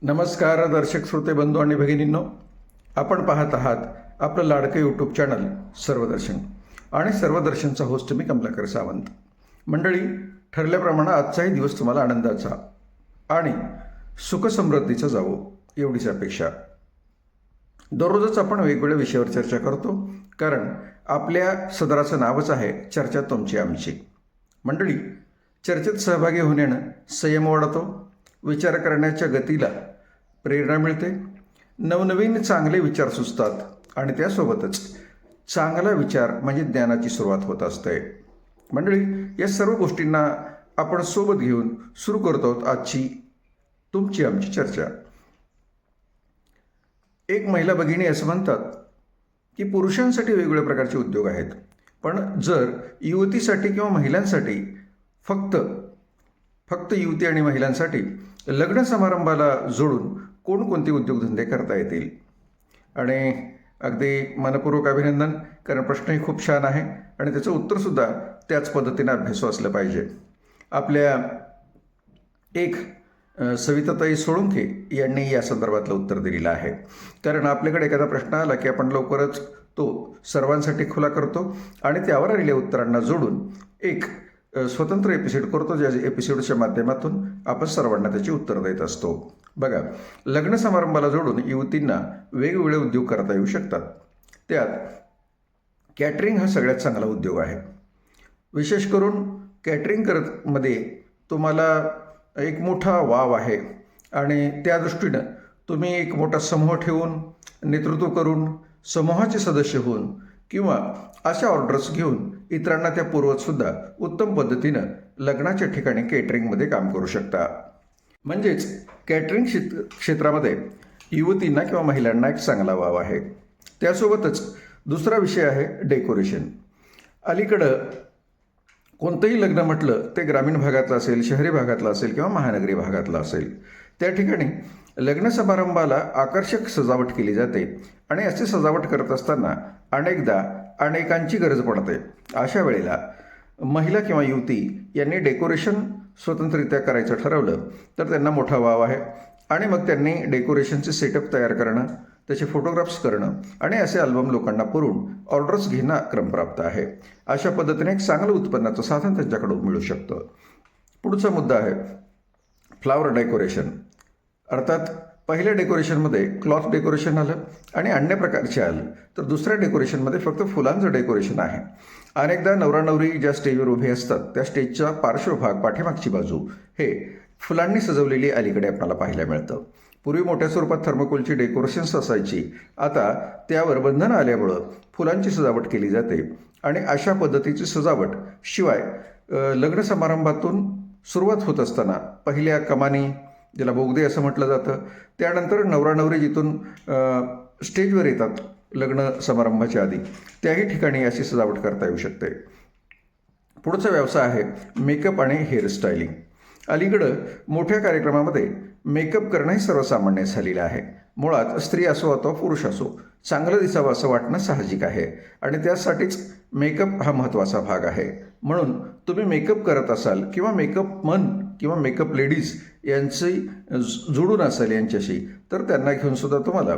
नमस्कार दर्शक श्रोते बंधू आणि भगिनींनो, आपण पाहत आहात आपलं लाडकं यूट्यूब चॅनल सर्वदर्शन आणि सर्वदर्शनचा होस्ट मी कमलाकर सावंत. मंडळी, ठरल्याप्रमाणे आजचाही दिवस तुम्हाला आनंदाचा आणि सुखसमृद्धीचा जावो एवढीच अपेक्षा. दररोजच आपण वेगवेगळ्या विषयावर चर्चा करतो, कारण आपल्या सदराचं नावच आहे चर्चा तुमची आमची. मंडळी, चर्चेत सहभागी होण्यानं संयम वाढतो, विचार करण्याच्या गतीला प्रेरणा मिळते, नवनवीन चांगले विचार सुचतात आणि त्यासोबतच चांगला विचार म्हणजे ज्ञानाची सुरुवात होत असते. मंडळी, या सर्व गोष्टींना आपण सोबत घेऊन सुरू करतो आजची तुमची आमची चर्चा. एक महिला भगिनी असं म्हणतात की पुरुषांसाठी वेगवेगळ्या प्रकारचे उद्योग आहेत, पण जर युवतीसाठी किंवा महिलांसाठी फक्त युवती आणि महिलांसाठी लग्न समारंभाला जोडून कोणकोणते उद्योगधंदे करता येतील. आणि अगदी मनपूर्वक अभिनंदन, कारण प्रश्नही खूप छान आहे आणि त्याचं उत्तरसुद्धा त्याच पद्धतीने अभ्यासू असलं पाहिजे. आपल्या एक सविताताई सोळुंखे यांनी या संदर्भातलं उत्तर दिलेलं आहे. कारण आपल्याकडे एखादा प्रश्न आला की आपण लवकरच तो सर्वांसाठी खुला करतो आणि त्यावर आलेल्या उत्तरांना जोडून एक स्वतंत्र एपिसोड करतो, ज्या एपिसोडच्या माध्यमातून आपण सर्वांना त्याची उत्तर देत असतो. बघा, लग्न समारंभाला जोडून युवतींना वेगवेगळे उद्योग करता येऊ शकतात. त्यात कॅटरिंग हा सगळ्यात चांगला उद्योग आहे. विशेष करून कॅटरिंग मध्ये तुम्हाला एक मोठा वाव आहे आणि त्या दृष्टीनं तुम्ही एक मोठा समूह ठेवून, नेतृत्व करून, समूहाचे सदस्य होऊन किंवा अशा ऑर्डर्स घेऊन इतरांना त्या पुरवतसुद्धा उत्तम पद्धतीनं लग्नाच्या ठिकाणी केटरिंगमध्ये काम करू शकता. म्हणजेच कॅटरिंग क्षेत्रामध्ये युवतींना किंवा महिलांना एक चांगला वाव आहे. त्यासोबतच दुसरा विषय आहे डेकोरेशन. अलीकडं कोणतंही लग्न म्हटलं ते ग्रामीण भागातलं असेल, शहरी भागातलं असेल किंवा महानगरी भागातलं असेल, त्या ठिकाणी लग्न समारंभाला आकर्षक सजावट केली जाते आणि अशी सजावट करत असताना अनेकदा अनेकांची गरज पडते. अशा वेळेला महिला किंवा युवती यांनी डेकोरेशन स्वतंत्ररित्या करायचं ठरवलं तर त्यांना मोठा वाव आहे आणि मग त्यांनी डेकोरेशनचे सेटअप तयार करणं, त्याचे फोटोग्राफ्स करणं आणि असे अल्बम लोकांना पुरवून ऑर्डर्स घेणं क्रमप्राप्त आहे. अशा पद्धतीने एक चांगलं उत्पन्नाचं साधन त्यांच्याकडून मिळू शकतं. पुढचा मुद्दा आहे फ्लावर डेकोरेशन. अर्थात पहिल्या डेकोरेशनमध्ये क्लॉथ डेकोरेशन आलं आणि अन्य प्रकारचे आलं, तर दुसऱ्या डेकोरेशनमध्ये फक्त फुलांचं डेकोरेशन आहे. अनेकदा नवरा नवरी ज्या स्टेजवर उभे असतात त्या स्टेजचा पार्श्वभाग, पाठीमागची बाजू हे फुलांनी सजवलेली अलीकडे आपल्याला पाहायला मिळतं. पूर्वी मोठ्या स्वरूपात थर्मोकोलची डेकोरेशन्स असायची, आता त्यावर बंधनं आल्यामुळं फुलांची सजावट केली जाते आणि अशा पद्धतीची सजावट शिवाय लग्न समारंभातून सुरुवात होत असताना पहिल्या कमानी, ज्याला बोगदे असं म्हटलं जातं, त्यानंतर नवरा नवरी जिथून स्टेजवर येतात लग्न समारंभाच्या आधी, त्याही ठिकाणी अशी सजावट करता येऊ शकते. पुढचा व्यवसाय आहे मेकअप आणि हेअरस्टायलिंग. अलीकडं मोठ्या कार्यक्रमामध्ये मेकअप करणं हे सर्वसामान्य झालेलं आहे. मुळात स्त्री असो अथवा पुरुष असो, चांगलं दिसावं असं वाटणं साहजिक आहे आणि त्यासाठीच मेकअप हा महत्त्वाचा भाग आहे. म्हणून तुम्ही मेकअप करत असाल किंवा मेकअप मन किंवा मेकअप लेडीज यांची जोडून असेल यांच्याशी, तर त्यांना घेऊनसुद्धा तुम्हाला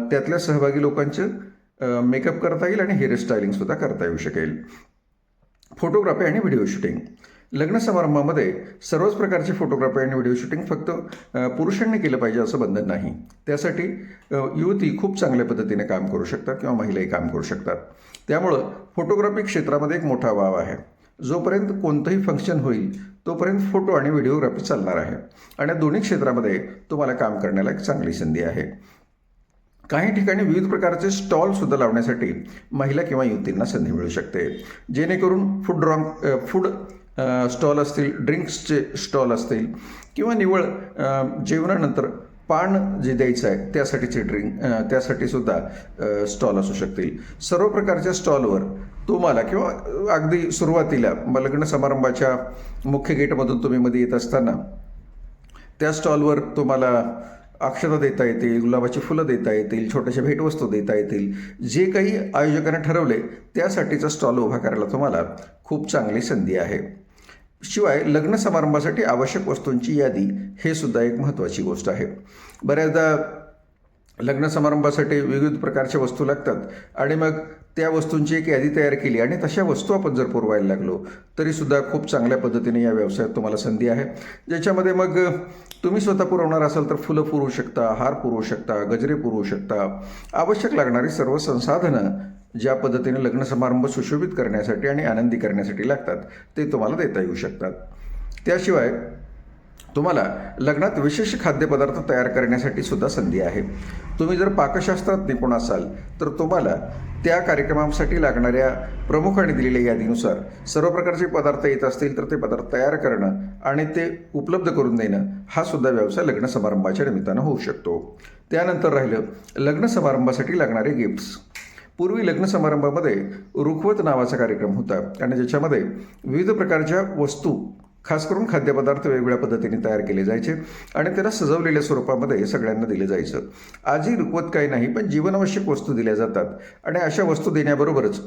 त्यातल्या सहभागी लोकांचं मेकअप करता येईल आणि हेअरस्टायलिंगसुद्धा करता येऊ शकेल. फोटोग्राफी आणि व्हिडिओ शूटिंग. लग्न समारंभामध्ये सर्वच प्रकारची फोटोग्राफी आणि व्हिडिओ शूटिंग फक्त पुरुषांनी केलं पाहिजे असं बंधन नाही. त्यासाठी युवती खूप चांगल्या पद्धतीने काम करू शकतात किंवा महिलाही काम करू शकतात. त्यामुळं फोटोग्राफी क्षेत्रामध्ये एक मोठा वाव आहे. जोपर्यंत कोणतंही फंक्शन होईल तोपर्यंत फोटो आणि व्हिडिओग्राफी चालणार आहे आणि दोन्ही क्षेत्रामध्ये तुम्हाला काम करण्याला एक चांगली संधी आहे. काही ठिकाणी विविध प्रकारचे स्टॉलसुद्धा लावण्यासाठी महिला किंवा युवतींना संधी मिळू शकते, जेणेकरून फूड स्टॉल असतील, ड्रिंक्सचे स्टॉल असतील किंवा निव्वळ जेवणानंतर पान जे द्यायचं आहे त्यासाठी सुद्धा स्टॉल असू शकतील. सर्व प्रकारच्या स्टॉलवर तुम्हाला किंवा अगदी सुरुवातीला लग्न समारंभाच्या मुख्य गेटमधून तुम्ही मध्ये येत असताना त्या स्टॉलवर तुम्हाला अक्षता देता येतील, गुलाबाची फुलं देता येतील, छोट्याशा भेटवस्तू देता येतील. जे काही आयोजकांनी ठरवले त्यासाठीचा स्टॉल उभा करायला तुम्हाला खूप चांगली संधी आहे. शिवाय लग्न समारंभासाठी आवश्यक वस्तूंची यादी हे सुद्धा एक महत्त्वाची गोष्ट आहे. बऱ्याचदा लग्न समारंभासाठी विविध प्रकारच्या वस्तू लागतात आणि मग त्या वस्तूंची एक यादी तयार केली आणि तशा वस्तू आपण जर पुरवायला लागलो तरीसुद्धा खूप चांगल्या पद्धतीने या व्यवसायात तुम्हाला संधी आहे, ज्याच्यामध्ये मग तुम्ही स्वतः पुरवणार असाल तर फुलं पुरवू शकता, हार पुरवू शकता, गजरे पुरवू शकता. आवश्यक लागणारी सर्व संसाधनं ज्या पद्धतीने लग्न समारंभ सुशोभित करण्यासाठी आणि आनंदी करण्यासाठी लागतात ते तुम्हाला देता येऊ शकतात. त्याशिवाय तुम्हाला लग्नात विशेष खाद्यपदार्थ तयार करण्यासाठी सुद्धा संधी आहे. तुम्ही जर पाकशास्त्रात निपुण असाल तर तुम्हाला त्या कार्यक्रमासाठी लागणाऱ्या प्रमुखांनी दिलेल्या यादीनुसार सर्व प्रकारचे पदार्थ येत असतील तर ते पदार्थ तयार करणं आणि ते उपलब्ध करून देणं हा सुद्धा व्यवसाय लग्न समारंभाच्या निमित्तानं होऊ शकतो. त्यानंतर राहिलं लग्न समारंभासाठी लागणारे गिफ्ट्स. पूर्वी लग्न समारंभामध्ये रुखवत नावाचा कार्यक्रम होता आणि ज्याच्यामध्ये विविध प्रकारच्या वस्तू खास करून खाद्यपदार्थ वेगवेगळ्या पद्धतीने तयार केले जायचे आणि त्याला सजवलेल्या स्वरूपामध्ये सगळ्यांना दिलं जायचं. आजही रुखवत काही नाही पण जीवनावश्यक वस्तू दिल्या जातात आणि अशा वस्तू देण्याबरोबरच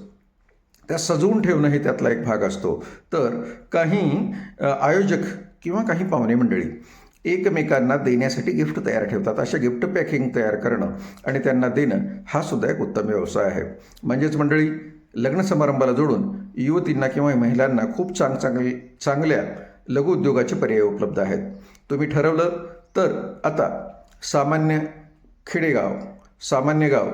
त्या सजवून ठेवणं हे त्यातला एक भाग असतो. तर काही आयोजक किंवा काही पाहुणे मंडळी एकमेकांना देण्यासाठी गिफ्ट तयार ठेवतात. अशा गिफ्ट पॅकिंग तयार करणं आणि त्यांना देणं हा सुद्धा एक उत्तम व्यवसाय आहे. म्हणजेच मंडळी, लग्न समारंभाला जोडून युवतींना किंवा महिलांना खूप चांगल्या लघुउद्योगाचे पर्याय उपलब्ध आहेत. तुम्ही ठरवलं तर आता सामान्य खेडेगाव, सामान्य गाव,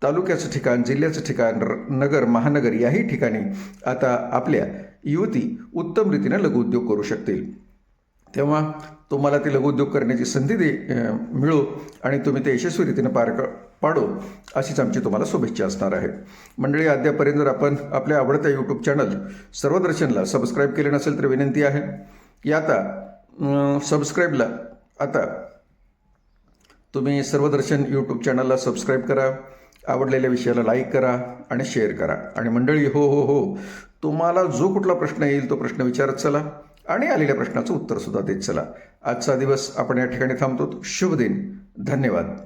तालुक्याचं ठिकाण, जिल्ह्याचं ठिकाण, नगर, महानगर याही ठिकाणी आता आपल्या युवती उत्तम रीतीने लघुउद्योग करू शकतील. तेव्हा तुम्हाला ते लघुउद्योग करण्याची संधी मिळो आणि तुम्ही ते यशस्वीरीतीने पाडो अशीच आमची तुम्हाला शुभेच्छा असणार आहे. मंडळी, अद्यापर्यंत जर आपण आपल्या आवडत्या यूट्यूब चॅनल सर्वदर्शनला सबस्क्राईब केले नसेल तर विनंती आहे की आता सबस्क्राईबला आता तुम्ही सर्वदर्शन यूट्यूब चॅनलला सबस्क्राईब करा, आवडलेल्या विषयाला लाईक करा आणि शेअर करा. आणि मंडळी, हो तुम्हाला जो कुठला प्रश्न येईल तो प्रश्न विचारत चला आणि आलेल्या प्रश्नाचं उत्तरसुद्धा देत चला. आजचा दिवस आपण या ठिकाणी थांबतो. शुभ दिन. धन्यवाद.